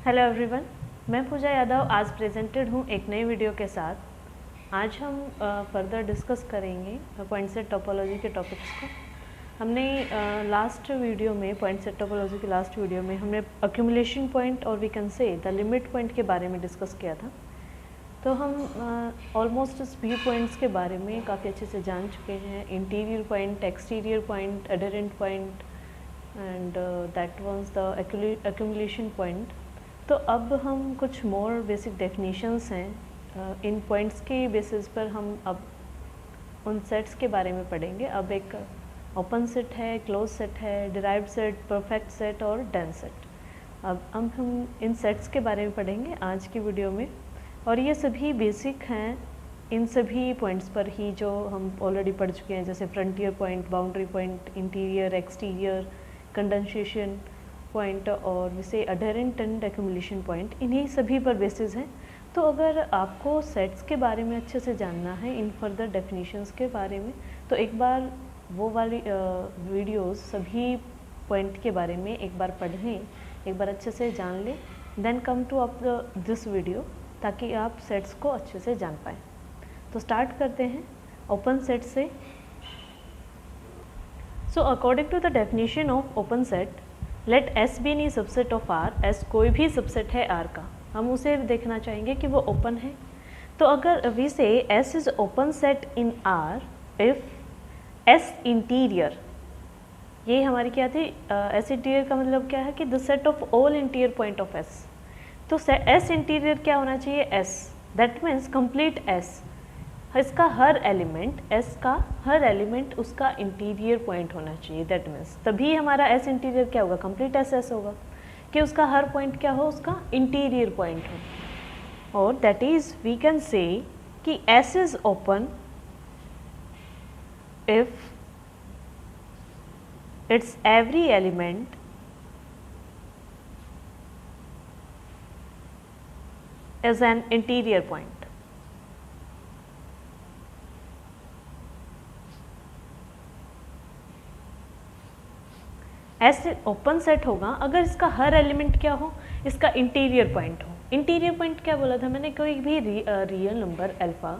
Hello everyone, मैं पूजा यादव आज presented हूँ एक नई वीडियो के साथ। आज हम फर्दर डिस्कस करेंगे पॉइंट सेट टोपोलॉजी के टॉपिक्स को। हमने लास्ट वीडियो में पॉइंट सेट टोपोलॉजी के लास्ट वीडियो में हमने अक्यूमुलेशन पॉइंट और we can say the limit point के बारे में डिस्कस किया था। तो हम ऑलमोस्ट इस व्यू पॉइंट्स के बारे में काफ़ी अच्छे से जान चुके हैं। Interior point, exterior point, adherent point and that was the accumulation point. तो अब हम कुछ मोर बेसिक डेफिनेशंस हैं इन पॉइंट्स के बेसिस पर हम अब उन सेट्स के बारे में पढ़ेंगे। अब एक ओपन सेट है, क्लोज सेट है, डिराइव्ड सेट, परफेक्ट सेट और डेंस सेट। अब हम इन सेट्स के बारे में पढ़ेंगे आज की वीडियो में, और ये सभी बेसिक हैं इन सभी पॉइंट्स पर ही जो हम ऑलरेडी पढ़ चुके हैं, जैसे frontier point, boundary point, interior, exterior, condensation point और वैसे अडहेरेंट एंड एक्यूमुलेशन पॉइंट, इन्हीं सभी पर बेसिस हैं। तो अगर आपको सेट्स के बारे में अच्छे से जानना है, इन फर्दर डेफिनेशंस के बारे में, तो एक बार वो वाली वीडियोस सभी पॉइंट के बारे में एक बार पढ़ लें, एक बार अच्छे से जान लें, then come to up this video, ताकि आप सेट्स को अच्छे से जान पाएँ। तो स्टार्ट करते हैं ओपन सेट से। So according to the definition of open set, let S be any subset of R। S कोई भी सबसेट है R का, हम उसे देखना चाहेंगे कि वो ओपन है। तो अगर वी से S is open set in R if S interior, ये हमारी क्या थी, S इंटीरियर का मतलब क्या है कि the set of all interior point of S। तो S इंटीरियर क्या होना चाहिए, S, that means complete S, इसका हर एलिमेंट, S का हर एलिमेंट उसका इंटीरियर पॉइंट होना चाहिए। दैट मीन्स तभी हमारा S इंटीरियर क्या होगा, कंप्लीट S होगा, कि उसका हर पॉइंट क्या हो, उसका इंटीरियर पॉइंट हो। और दैट इज वी कैन से कि S is open if it's every element is an interior point. ऐसे ओपन सेट होगा अगर इसका हर एलिमेंट क्या हो, इसका इंटीरियर पॉइंट हो। इंटीरियर पॉइंट क्या बोला था मैंने, कोई भी रियल नंबर अल्फा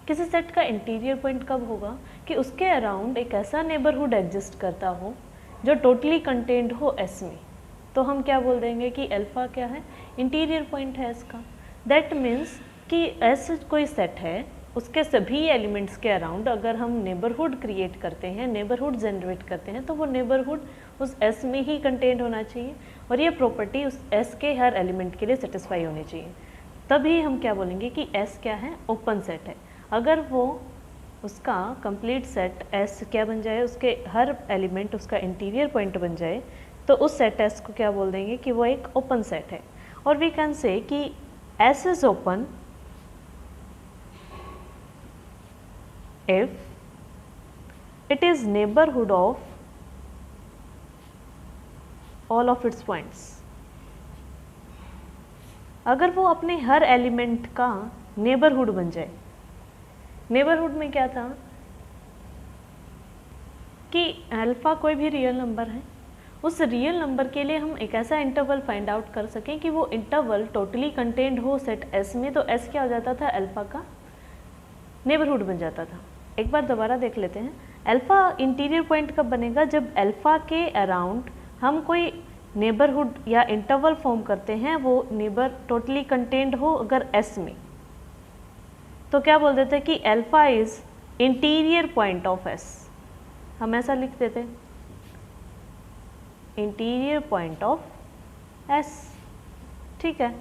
किसी सेट का इंटीरियर पॉइंट कब होगा कि उसके अराउंड एक ऐसा नेबरहुड एग्जिस्ट करता हो जो टोटली कंटेन्ड हो S में। तो हम क्या बोल देंगे कि अल्फा क्या है, इंटीरियर पॉइंट है इसका। दैट मीन्स कि S कोई सेट है, उसके सभी एलिमेंट्स के अराउंड अगर हम नेबरहुड क्रिएट करते हैं, नेबरहुड जनरेट करते हैं, तो वो नेबरहुड उस S में ही कंटेंट होना चाहिए और ये प्रॉपर्टी उस S के हर एलिमेंट के लिए सेटिस्फाई होनी चाहिए। तभी हम क्या बोलेंगे कि S क्या है, ओपन सेट है। अगर वो उसका कंप्लीट सेट S क्या बन जाए, उसके हर एलिमेंट उसका इंटीरियर पॉइंट बन जाए, तो उस सेट S को क्या बोल देंगे कि वो एक ओपन सेट है। और वी कैन से कि S is open if it is neighborhood of all of its points। अगर वो अपने हर एलिमेंट का नेबरहुड बन जाए। नेबरहुड में क्या था कि अल्फा कोई भी रियल नंबर है, उस रियल नंबर के लिए हम एक ऐसा इंटरवल फाइंड आउट कर सकें कि वो इंटरवल टोटली कंटेन्ड हो सेट S में। तो S क्या हो जाता था, अल्फा का नेबरहुड बन जाता था। एक बार दोबारा देख लेते हैं, अल्फा इंटीरियर पॉइंट कब बनेगा, जब अल्फा के अराउंड हम कोई नेबरहुड या इंटरवल फॉर्म करते हैं, वो नेबर टोटली कंटेन्ड हो अगर S में। तो क्या बोल देते हैं कि alpha is interior point of S। हम ऐसा लिख देते हैं, इंटीरियर पॉइंट ऑफ S। ठीक है।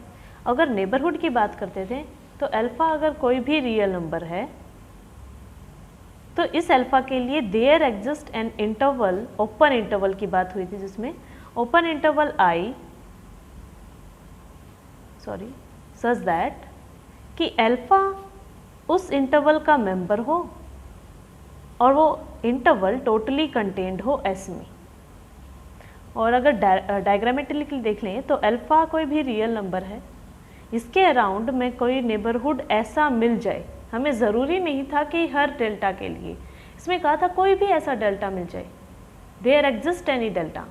अगर नेबरहुड की बात करते थे तो अल्फा अगर कोई भी रियल नंबर है, तो इस अल्फा के लिए there exist an interval, open interval की बात हुई थी जिसमें ओपन इंटरवल सच दैट कि अल्फा उस इंटरवल का मेंबर हो और वो इंटरवल टोटली कंटेन्ड हो S में। और अगर डायग्रामेटिकली देख लें तो अल्फा कोई भी रियल नंबर है, इसके अराउंड में कोई नेबरहुड ऐसा मिल जाए। हमें ज़रूरी नहीं था कि हर डेल्टा के लिए, इसमें कहा था कोई भी ऐसा डेल्टा मिल जाए, देयर एग्जिस्ट एनी डेल्टा।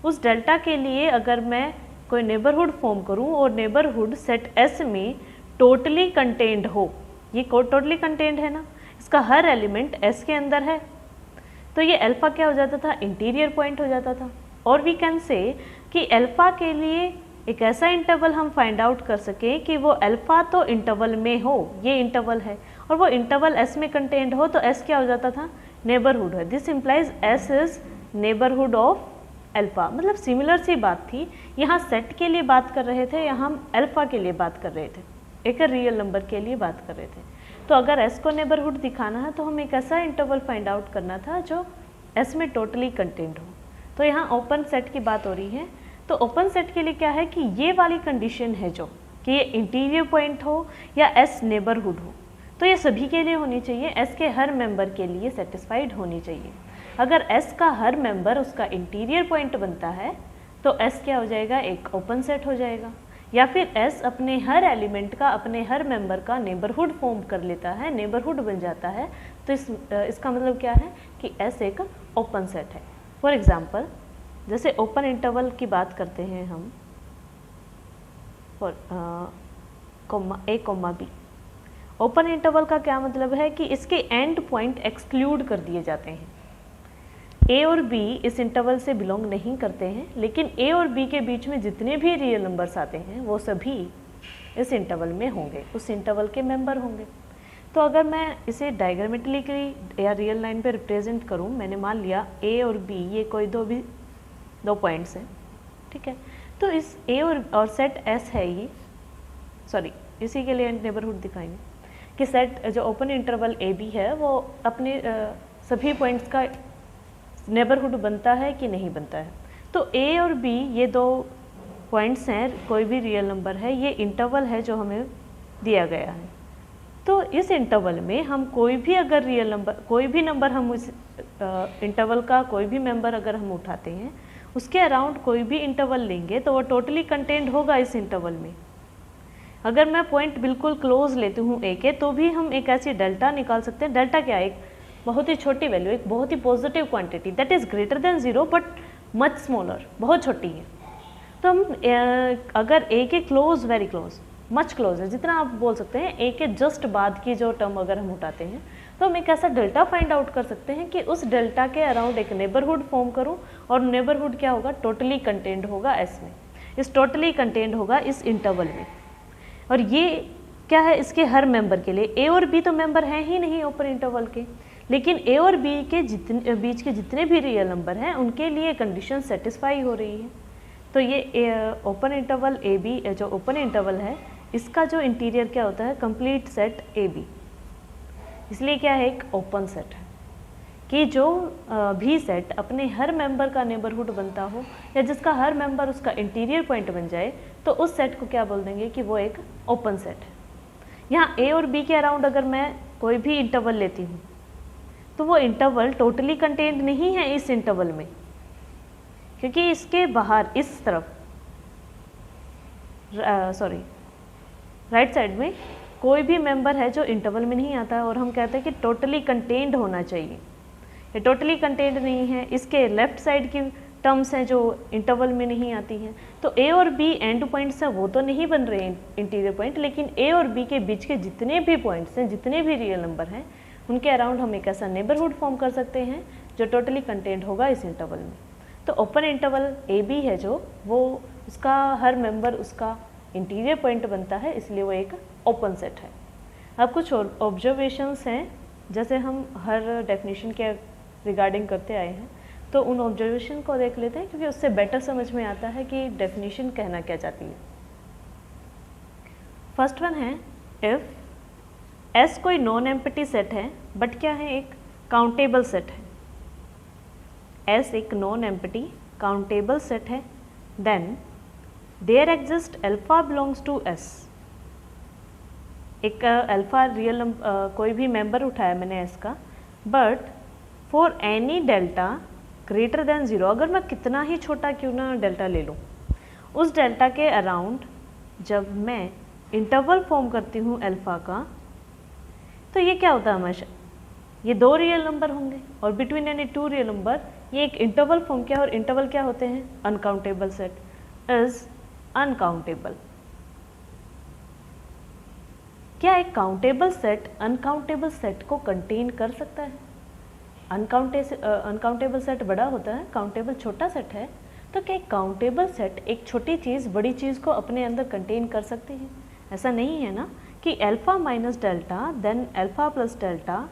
उस डेल्टा के लिए अगर मैं कोई नेबरहुड फॉर्म करूं और नेबरहुड सेट एस में टोटली कंटेंड हो, ये टोटली कंटेंड है ना, इसका हर एलिमेंट एस के अंदर है, तो ये अल्फा क्या हो जाता था, इंटीरियर पॉइंट हो जाता था। और वी कैन से कि अल्फा के लिए एक ऐसा इंटरवल हम फाइंड आउट कर सकें कि वो अल्फा तो इंटरवल में हो, ये इंटरवल है, और वो इंटरवल एस में कंटेंड हो, तो एस क्या हो जाता था, नेबरहुड है। This implies S is neighbourhood of alpha. मतलब सिमिलर सी बात थी, यहाँ सेट के लिए बात कर रहे थे, यहाँ हम अल्फा के लिए बात कर रहे थे, एक रियल नंबर के लिए बात कर रहे थे। तो अगर एस को नेबरहुड दिखाना है तो हमें एक ऐसा इंटरवल फाइंड आउट करना था जो एस में टोटली कंटेंड हो। तो यहाँ ओपन सेट की बात हो रही है, तो ओपन सेट के लिए क्या है कि ये वाली कंडीशन है जो कि ये इंटीरियर पॉइंट हो या एस नेबरहुड हो, तो ये सभी के लिए होनी चाहिए, एस के हर मेंबर के लिए सेटिस्फाइड होनी चाहिए। अगर एस का हर मेंबर उसका इंटीरियर पॉइंट बनता है तो एस क्या हो जाएगा, एक ओपन सेट हो जाएगा। या फिर एस अपने हर एलिमेंट का, अपने हर मेंबर का नेबरहुड फॉर्म कर लेता है, नेबरहुड बन जाता है, तो इसका मतलब क्या है कि एस एक ओपन सेट है। फॉर एग्जांपल जैसे ओपन इंटरवल की बात करते हैं हम, for a comma b. Open interval का क्या मतलब है कि इसके एंड पॉइंट एक्सक्लूड कर दिए जाते हैं। ए और बी इस इंटरवल से बिलोंग नहीं करते हैं, लेकिन ए और बी के बीच में जितने भी रियल नंबर्स आते हैं वो सभी इस इंटरवल में होंगे, उस इंटरवल के मेंबर होंगे। तो अगर मैं इसे डायग्रामेटिकली या रियल लाइन पे रिप्रेजेंट करूं, मैंने मान लिया ए और बी ये कोई दो पॉइंट्स हैं, ठीक है। तो इस ए और सेट एस है ये, सॉरी इसी के लिए नेबरहुड दिखाएंगे कि सेट जो ओपन इंटरवल ए बी है वो अपने सभी पॉइंट्स का नेबरहुड बनता है कि नहीं बनता है। तो ए और बी ये दो पॉइंट्स हैं, कोई भी रियल नंबर है, ये इंटरवल है जो हमें दिया गया है। तो इस इंटरवल में हम कोई भी अगर रियल नंबर, कोई भी नंबर हम इस इंटरवल का कोई भी मेंबर अगर हम उठाते हैं, उसके अराउंड कोई भी इंटरवल लेंगे तो वो टोटली कंटेंट होगा इस इंटरवल में। अगर मैं पॉइंट बिल्कुल क्लोज लेती हूँ ए के, तो भी हम एक ऐसी डेल्टा निकाल सकते हैं। डेल्टा क्या है, एक बहुत ही छोटी वैल्यू, एक बहुत ही positive quantity that is greater than zero but much smaller, बहुत छोटी है। तो हम अगर ए के close, very close, much close है, जितना आप बोल सकते हैं ए के जस्ट बाद की जो टर्म अगर हम उठाते हैं, तो हम एक ऐसा डेल्टा फाइंड आउट कर सकते हैं कि उस डेल्टा के अराउंड एक नेबरहुड फॉर्म करूं, और नेबरहुड क्या होगा, टोटली कंटेंड होगा एस में, इस टोटली कंटेंड होगा इस इंटरवल में। और ये क्या है, इसके हर मेंबर के लिए। ए और बी तो मेंबर हैं ही नहीं ओपन इंटरवल के, लेकिन ए और बी के बीच के जितने भी रियल नंबर हैं उनके लिए कंडीशन सेटिस्फाई हो रही है। तो ये ओपन इंटरवल ए बी, जो ओपन इंटरवल है, इसका जो इंटीरियर क्या होता है, कंप्लीट सेट ए बी, इसलिए क्या है, एक ओपन सेट है कि जो भी सेट अपने हर मेंबर का नेबरहुड बनता हो या जिसका हर मेंबर उसका इंटीरियर पॉइंट बन जाए, तो उस सेट को क्या बोल देंगे कि वो एक ओपन सेट है। यहाँ ए और बी के अराउंड अगर मैं कोई भी इंटरवल लेती हूँ, तो वो इंटरवल टोटली कंटेंट नहीं है इस इंटरवल में, क्योंकि इसके बाहर इस तरफ राइट साइड में कोई भी मेंबर है जो इंटरवल में नहीं आता है, और हम कहते हैं कि टोटली कंटेंड होना चाहिए। ये टोटली कंटेंड नहीं है, इसके लेफ्ट साइड की टर्म्स हैं जो इंटरवल में नहीं आती हैं। तो ए और बी एंड पॉइंट्स हैं, वो तो नहीं बन रहे हैं इंटीरियर पॉइंट, लेकिन ए और बी के बीच के जितने भी पॉइंट्स हैं, जितने भी रियल नंबर हैं, उनके अराउंड हम एक ऐसा नेबरहुड फॉर्म कर सकते हैं जो टोटली कंटेंट होगा इस इंटरवल में। तो ओपन इंटरवल ए बी है जो, वो उसका हर मेंबर उसका इंटीरियर पॉइंट बनता है, इसलिए वो एक ओपन सेट है। अब कुछ ऑब्जर्वेशंस हैं, जैसे हम हर डेफिनेशन के रिगार्डिंग करते आए हैं, तो उन ऑब्जर्वेशन को देख लेते हैं, क्योंकि उससे बेटर समझ में आता है कि डेफिनेशन कहना क्या चाहती है। फर्स्ट वन है, इफ़ एस कोई नॉन एम्प्टी सेट है, बट क्या है, एक काउंटेबल सेट है। एस एक नॉन एम्प्टी काउंटेबल सेट है, then there exist alpha belongs to S. एक अल्फा रियल कोई भी मेंबर उठाया मैंने एस का, but for any delta greater than zero, अगर मैं कितना ही छोटा क्यों ना डेल्टा ले लूँ, उस डेल्टा के अराउंड जब मैं इंटरवल फॉर्म करती हूँ अल्फा का, तो ये क्या होता है, हमेशा ये दो रियल नंबर होंगे, और between any two real number ये एक इंटरवल फॉर्म किया, और इंटरवल क्या होते हैं, अनकाउंटेबल सेट। Is uncountable. क्या एक काउंटेबल सेट अनकाउंटेबल सेट को कंटेन कर सकता है? अनकाउंटेबल सेट बड़ा होता है, काउंटेबल छोटा सेट है, तो क्या एक काउंटेबल सेट एक छोटी चीज़ बड़ी चीज़ को अपने अंदर कंटेन कर सकती है? ऐसा नहीं है ना कि alpha minus delta then alpha plus delta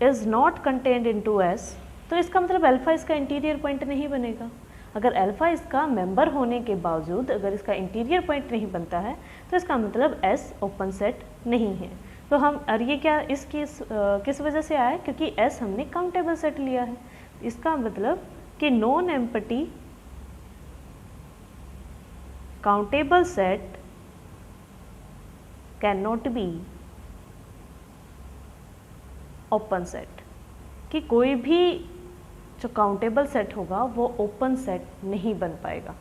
is not contained into S, तो इसका मतलब अल्फ़ा इसका इंटीरियर पॉइंट नहीं बनेगा। अगर अल्फ़ा इसका मेंबर होने के बावजूद अगर इसका इंटीरियर पॉइंट नहीं बनता है तो इसका मतलब एस ओपन सेट नहीं है। तो हम और ये क्या किस वजह से आया है? क्योंकि एस हमने काउंटेबल सेट लिया है। इसका मतलब कि non empty countable set can not be open set, कि कोई भी जो काउंटेबल सेट होगा वो ओपन सेट नहीं बन पाएगा।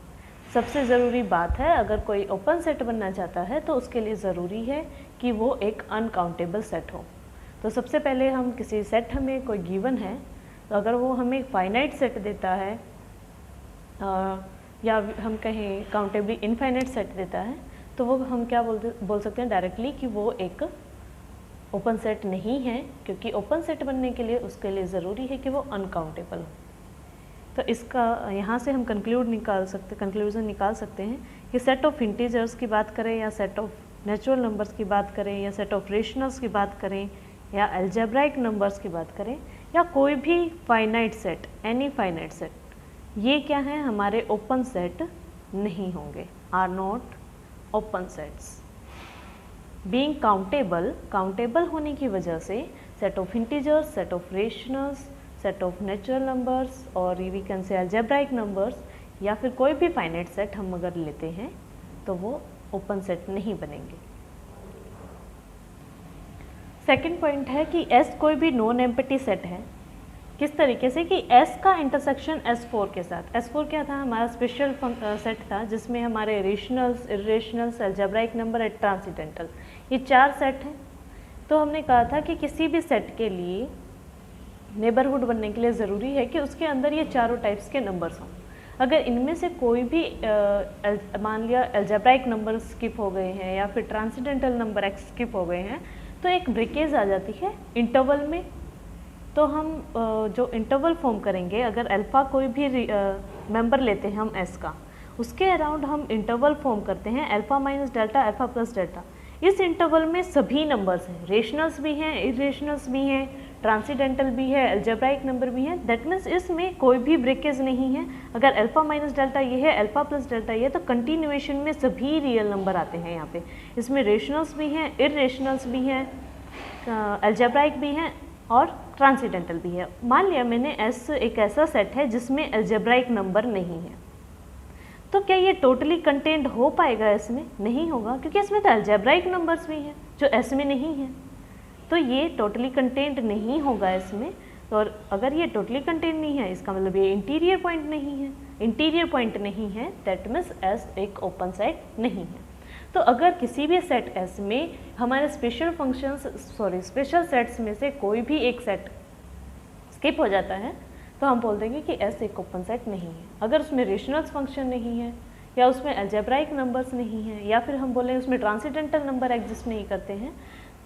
सबसे ज़रूरी बात है, अगर कोई ओपन सेट बनना चाहता है तो उसके लिए ज़रूरी है कि वो एक अनकाउंटेबल सेट हो। तो सबसे पहले हम किसी सेट हमें कोई गिवन है, तो अगर वो हमें फाइनाइट सेट देता है या हम कहें काउंटेबली इनफाइनाइट सेट देता है, तो वो हम क्या बोल सकते हैं डायरेक्टली कि वो एक ओपन सेट नहीं है, क्योंकि ओपन सेट बनने के लिए उसके लिए ज़रूरी है कि वो अनकाउंटेबल हो। तो इसका यहाँ से हम कंक्लूजन निकाल सकते हैं कि सेट ऑफ इंटीजर्स की बात करें या सेट ऑफ नेचुरल नंबर्स की बात करें या सेट ऑफ रेशनल्स की बात करें या अलजेब्राइक नंबर्स की बात करें या कोई भी finite set, any finite set, ये क्या है? हमारे ओपन सेट नहीं होंगे, are not open sets. Being countable होने की वजह से set of integers, set of rationals, set of natural numbers और we can say algebraic numbers या फिर कोई भी फाइनाइट सेट हम अगर लेते हैं तो वो ओपन सेट नहीं बनेंगे। सेकंड पॉइंट है कि S कोई भी नॉन एम्प्टी सेट है। किस तरीके से कि S का इंटरसेक्शन S4 के साथ, S4 क्या था? हमारा स्पेशल सेट था जिसमें हमारे rationals, irrationals, algebraic number and transcendental, ये 4 सेट हैं। तो हमने कहा था कि किसी भी सेट के लिए नेबरहुड बनने के लिए ज़रूरी है कि उसके अंदर ये चारों टाइप्स के नंबर्स हों। अगर इनमें से कोई भी मान लिया अलजेब्राइक नंबर स्किप हो गए हैं या फिर ट्रांसीडेंटल नंबर एक्स स्किप हो गए हैं, तो एक ब्रेकेज आ जाती है इंटरवल में। तो हम जो इंटरवल फॉर्म करेंगे, अगर अल्फ़ा कोई भी मेंबर लेते हैं हम एस का, उसके अराउंड हम इंटरवल फॉर्म करते हैं alpha minus delta, alpha plus delta. इस इंटरवल में सभी नंबर्स हैं, रेशनल्स भी हैं, इरेशनल्स भी हैं, ट्रांसीडेंटल भी है, अलजेब्राइक नंबर भी है। दैट मीन्स इसमें कोई भी ब्रेकेज नहीं है। अगर अल्फ़ा माइनस डेल्टा ये है, अल्फ़ा प्लस डेल्टा ये है, तो कंटिन्यूएशन में सभी रियल नंबर आते हैं यहाँ पे। इसमें रेशनल्स भी हैं, इरेशनल्स भी हैं, अलजेब्राइक भी हैं और ट्रांसीडेंटल भी है। मान लिया मैंने एस एक ऐसा सेट है जिसमें अलजेब्राइक नंबर नहीं है, तो क्या ये टोटली कंटेंट हो पाएगा? इसमें नहीं होगा, क्योंकि इसमें तो अलजेब्राइक नंबर्स भी हैं जो एस में नहीं है, तो ये टोटली कंटेंट नहीं होगा इसमें। और अगर ये टोटली कंटेंट नहीं है, इसका मतलब ये इंटीरियर पॉइंट नहीं है। इंटीरियर पॉइंट नहीं है, दैट मीन्स एस एक ओपन सेट नहीं है। तो अगर किसी भी सेट एस में हमारे स्पेशल सेट्स में से कोई भी एक सेट स्किप हो जाता है, तो हम बोल देंगे कि एस एक ओपन सेट नहीं है। अगर उसमें रेशनल्स फंक्शन नहीं है या उसमें अलजेब्राइक नंबर्स नहीं है या फिर हम बोलें उसमें ट्रांसीडेंटल नंबर एग्जिस्ट नहीं करते हैं,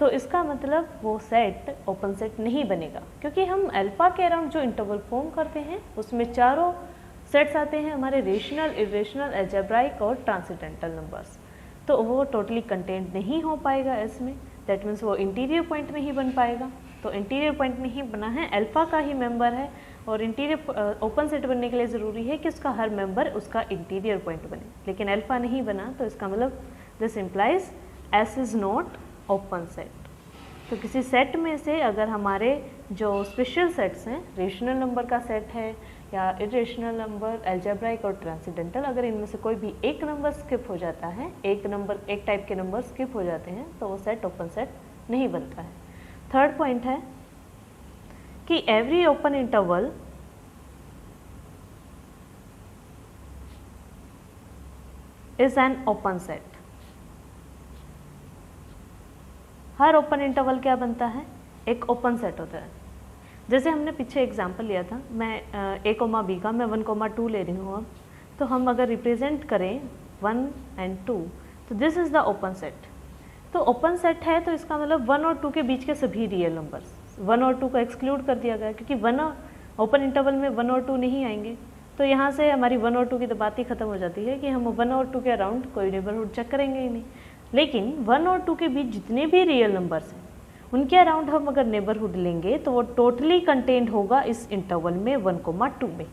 तो इसका मतलब वो सेट ओपन सेट नहीं बनेगा। क्योंकि हम अल्फ़ा के अराउंड जो इंटरवल फॉर्म करते हैं उसमें चारों सेट्स आते हैं हमारे रेशनल, इरेशनल, अलजेब्राइक और ट्रांसीडेंटल नंबर्स, तो वो टोटली कंटेंट नहीं हो पाएगा इसमें। दैट मीन्स वो इंटीरियर पॉइंट नहीं बन पाएगा। तो इंटीरियर पॉइंट नहीं बना है, अल्फ़ा का ही मेंबर है, और इंटीरियर ओपन सेट बनने के लिए ज़रूरी है कि उसका हर मेंबर उसका इंटीरियर पॉइंट बने, लेकिन अल्फ़ा नहीं बना, तो इसका मतलब this implies S is not open set. तो किसी सेट में से अगर हमारे जो स्पेशल सेट्स हैं, रेशनल नंबर का सेट है या इरेशनल नंबर, अलजेब्राइक और ट्रांसीडेंटल, अगर इनमें से कोई भी एक नंबर स्किप हो जाता है, एक टाइप के नंबर स्किप हो जाते हैं, तो वो सेट ओपन सेट नहीं बनता है। थर्ड पॉइंट है कि every open interval is an open set. Her open interval क्या बनता है? एक ओपन सेट होता है। जैसे हमने पीछे एग्जांपल लिया था, मैं a, b का मैं 1, 2 ले रही हूँ अब, तो हम अगर रिप्रेजेंट करें 1 and 2, तो this is the open set. तो ओपन सेट है तो इसका मतलब 1 और 2 के बीच के सभी रियल नंबर्स, 1 और 2 को एक्सक्लूड कर दिया गया क्योंकि 1 ओपन इंटरवल में 1 और 2 नहीं आएंगे। तो यहाँ से हमारी 1 और 2 की तो बात ही खत्म हो जाती है कि हम 1 और 2 के अराउंड कोई नेबरहुड चेक करेंगे ही नहीं। लेकिन 1 और 2 के बीच जितने भी रियल नंबर्स हैं उनके अराउंड हम अगर नेबरहुड लेंगे तो वो टोटली कंटेंट होगा इस इंटरवल में 1,2 में।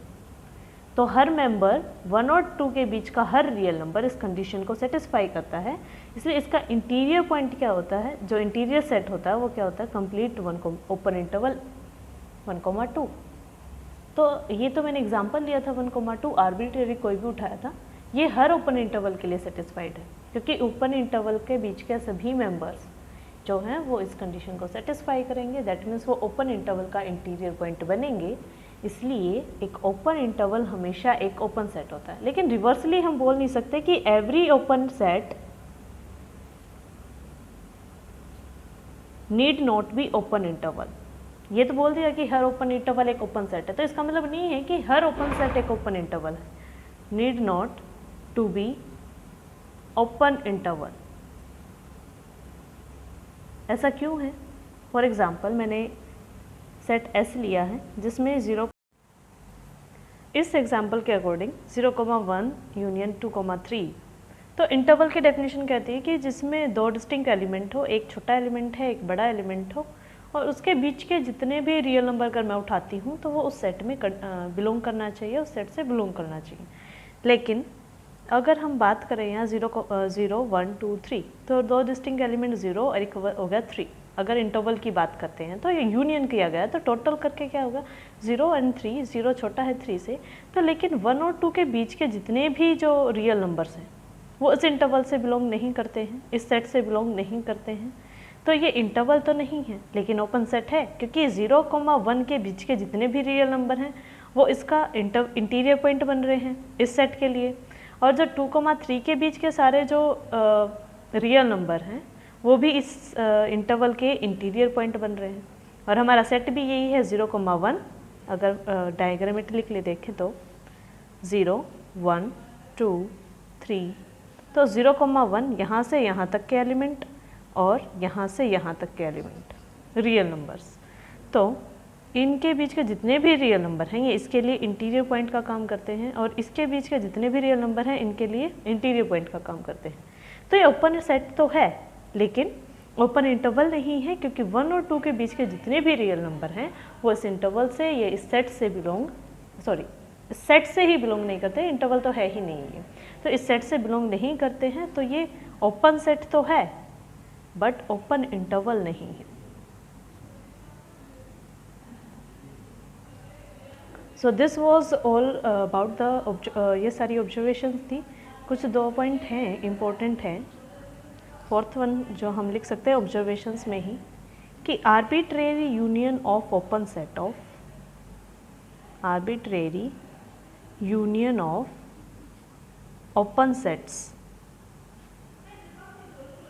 तो हर मेंबर 1 और 2 के बीच का हर रियल नंबर इस कंडीशन को सेटिस्फाई करता है। इसलिए इसका इंटीरियर पॉइंट क्या होता है, जो इंटीरियर सेट होता है वो क्या होता है, कंप्लीट ओपन इंटरवल 1,2। तो ये तो मैंने एग्जांपल लिया था 1,2, आर्बिट्रेरी कोई भी उठाया था। ये हर ओपन इंटरवल के लिए सेटिस्फाइड है क्योंकि ओपन इंटरवल के बीच के सभी मेंबर्स जो हैं वो इस कंडीशन को सेटिस्फाई करेंगे। दैट मीन्स वो ओपन इंटरवल का इंटीरियर पॉइंट बनेंगे। इसलिए एक ओपन इंटरवल हमेशा एक ओपन सेट होता है। लेकिन रिवर्सली हम बोल नहीं सकते कि every open set need not be open interval. ये तो बोल दिया कि हर ओपन इंटरवल एक ओपन सेट है, तो इसका मतलब नहीं है कि हर ओपन सेट एक ओपन इंटरवल है। Need not to be open interval. ऐसा क्यों है? फॉर एग्जाम्पल मैंने सेट S लिया है जिसमें 0, इस एग्जाम्पल के अकॉर्डिंग 0,1 यूनियन 2,3। तो इंटरवल की डेफिनेशन कहती है कि जिसमें 2 डिस्टिंक्ट एलिमेंट हो, एक छोटा एलिमेंट है एक बड़ा एलिमेंट हो, और उसके बीच के जितने भी रियल नंबर अगर मैं उठाती हूँ तो वो उस सेट में बिलोंग करना चाहिए, उस सेट से बिलोंग करना चाहिए। लेकिन अगर हम बात करें यहाँ 0, 1, 2, 3, तो 2 डिस्टिंक्ट एलिमेंट 0 और एक हो गया 3। अगर इंटरवल की बात करते हैं तो ये यूनियन किया गया है, तो टोटल करके क्या होगा 0 और 3, 0 छोटा है 3 से। तो लेकिन 1 और 2 के बीच के जितने भी जो रियल नंबर्स हैं वो इस इंटरवल से बिलोंग नहीं करते हैं, इस सेट से बिलोंग नहीं करते हैं। तो ये इंटरवल तो नहीं है लेकिन ओपन सेट है क्योंकि 0,1 के बीच के जितने भी रियल नंबर हैं वो इसका इंटीरियर पॉइंट बन रहे हैं इस सेट के लिए। और जो 2,3 के बीच के सारे जो रियल नंबर हैं वो भी इस इंटरवल के इंटीरियर पॉइंट बन रहे हैं। और हमारा सेट भी यही है 0,1। अगर डायग्रामेटिकली देखें तो 0, 1, 2, 3, तो 0,1 यहाँ से यहाँ तक के एलिमेंट और यहाँ से यहाँ तक के एलिमेंट रियल नंबर्स। तो इनके बीच के जितने भी रियल नंबर हैं ये इसके लिए इंटीरियर पॉइंट का काम करते हैं, और इसके बीच के जितने भी रियल नंबर हैं इनके लिए इंटीरियर पॉइंट का काम करते हैं। तो ये ओपन सेट तो है लेकिन ओपन इंटरवल नहीं है क्योंकि 1 और 2 के बीच के जितने भी रियल नंबर हैं वो इस इंटरवल से या इस सेट से सेट से ही बिलोंग नहीं करते। इंटरवल तो है ही नहीं है, तो इस सेट से बिलोंग नहीं करते हैं। तो ये ओपन सेट तो है बट ओपन इंटरवल नहीं है। So this was all about the ये सारी ऑब्जर्वेशंस थी। कुछ 2 पॉइंट हैं इम्पोर्टेंट हैं। फोर्थ वन जो हम लिख सकते हैं ऑब्जर्वेशंस में ही कि arbitrary union of open set of, arbitrary union of open sets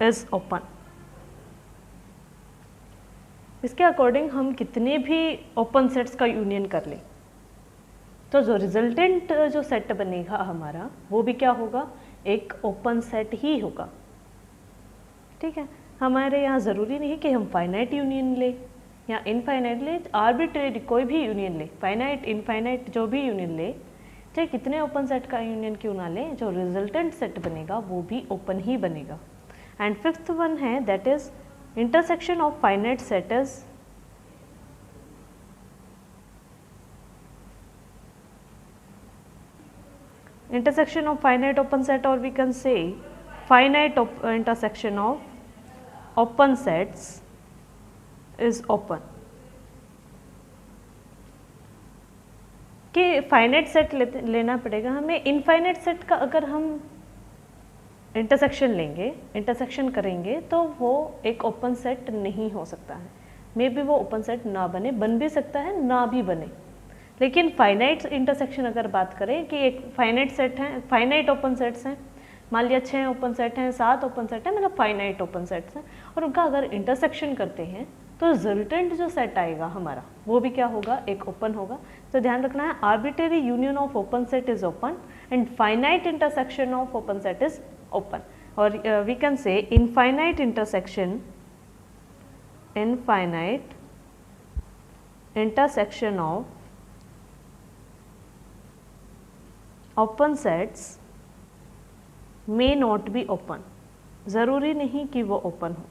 is open. इसके अकॉर्डिंग हम कितने भी ओपन सेट्स का यूनियन कर लें तो जो रिजल्टेंट जो सेट बनेगा हमारा वो भी क्या होगा, एक ओपन सेट ही होगा। ठीक है, हमारे यहाँ ज़रूरी नहीं है कि हम फाइनाइट यूनियन ले या इनफाइनाइट ले, आर्बिट्रेरी कोई भी यूनियन ले, फाइनाइट इनफाइनाइट जो भी यूनियन ले, चाहे कितने ओपन सेट का यूनियन क्यों ना ले, जो रिजल्टेंट सेट बनेगा वो भी ओपन ही बनेगा। एंड फिफ्थ वन है that is intersection of finite set is intersection of finite open set, or we can say finite intersection of open sets is open। कि फाइनाइट सेट लेना पड़ेगा हमें, infinite set का अगर हम intersection लेंगे, intersection करेंगे तो वो एक ओपन सेट नहीं हो सकता है। मे बी वो ओपन सेट ना बने, बन भी सकता है ना भी बने। लेकिन फाइनाइट इंटरसेक्शन अगर बात करें कि एक फाइनाइट सेट है, फाइनाइट ओपन सेट्स हैं, मान लिया 6 ओपन सेट हैं, 7 ओपन सेट हैं, मतलब फाइनाइट ओपन सेट्स हैं, और उनका अगर इंटरसेक्शन करते हैं तो रिजल्टेंट जो सेट आएगा हमारा वो भी क्या होगा, एक ओपन होगा। तो ध्यान रखना है arbitrary union of open set is open and finite intersection of open set is open, or we can say infinite intersection of open sets may not be open, ज़रूरी नहीं कि वो ओपन हो।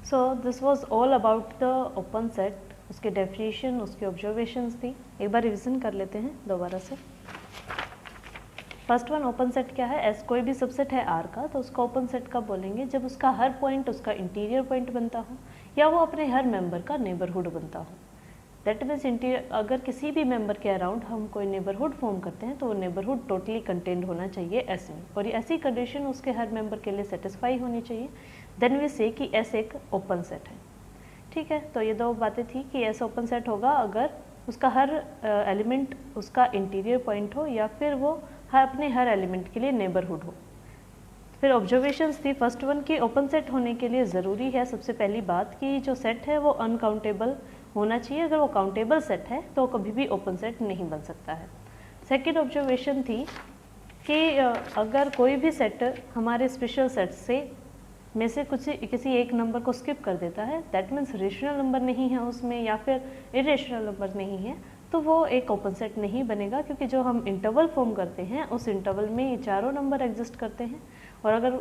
So this was all about the open set, उसके definition, उसके observations थी। एक बार revision कर लेते हैं दोबारा से। फर्स्ट वन, ओपन सेट क्या है? एस कोई भी सबसेट है आर का, तो उसका ओपन सेट कब बोलेंगे? जब उसका हर पॉइंट उसका इंटीरियर पॉइंट बनता हो या वो अपने हर मेंबर का नेबरहुड बनता हो। दैट मीन्स इंटीरियर, अगर किसी भी मेंबर के अराउंड हम कोई नेबरहुड फॉर्म करते हैं तो वो नेबरहुड टोटली कंटेन्ड होना चाहिए एस में, और ये ऐसी कंडीशन उसके हर मेंबर के लिए सेटिस्फाई होनी चाहिए। देन वी से कि एस एक ओपन सेट है। ठीक है, तो ये दो बातें थी कि एस ओपन सेट होगा अगर उसका हर एलिमेंट उसका इंटीरियर पॉइंट हो या फिर वो अपने हर एलिमेंट के लिए नेबरहुड हो। फिर ऑब्जर्वेशंस थी फर्स्ट वन की ओपन सेट होने के लिए ज़रूरी है सबसे पहली बात कि जो सेट है वो अनकाउंटेबल होना चाहिए। अगर वो काउंटेबल सेट है तो कभी भी ओपन सेट नहीं बन सकता है। सेकेंड ऑब्जर्वेशन थी कि अगर कोई भी सेट हमारे स्पेशल सेट से में से किसी एक नंबर को स्किप कर देता है, दैट मीन्स रेशनल नंबर नहीं है उसमें या फिर इरेशनल नंबर नहीं है, तो वो एक ओपन सेट नहीं बनेगा, क्योंकि जो हम इंटरवल फॉर्म करते हैं उस इंटरवल में ये चारों नंबर एग्जिस्ट करते हैं, और अगर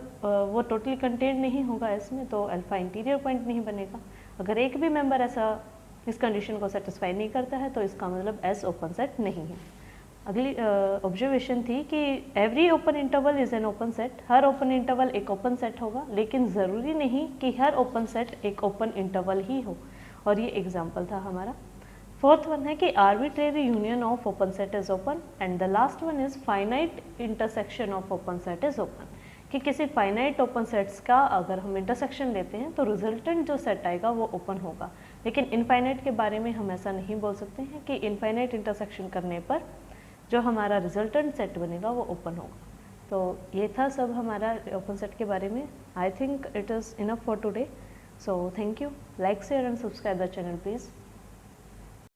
वो टोटली कंटेंट नहीं होगा इसमें तो अल्फा इंटीरियर पॉइंट नहीं बनेगा। अगर एक भी मेंबर ऐसा इस कंडीशन को सेटिस्फाई नहीं करता है तो इसका मतलब एस ओपन सेट नहीं है। अगली ऑब्जर्वेशन थी कि every open interval is an open set, her open interval एक ओपन सेट होगा, लेकिन ज़रूरी नहीं कि हर ओपन सेट एक ओपन इंटरवल ही हो, और ये एग्जाम्पल था हमारा। फोर्थ वन है कि arbitrary union of open set is open, and the last one is finite intersection of open set is open, कि किसी फाइनाइट ओपन सेट्स का अगर हम इंटरसेक्शन लेते हैं तो रिजल्टेंट जो सेट आएगा वो ओपन होगा, लेकिन इनफाइनाइट के बारे में हम ऐसा नहीं बोल सकते हैं कि इनफाइनाइट इंटरसेक्शन करने पर जो हमारा रिजल्टेंट सेट बनेगा वो ओपन होगा। तो ये था सब हमारा ओपन सेट के बारे में। I think it is enough for today, so thank you. Like share and subscribe the channel please.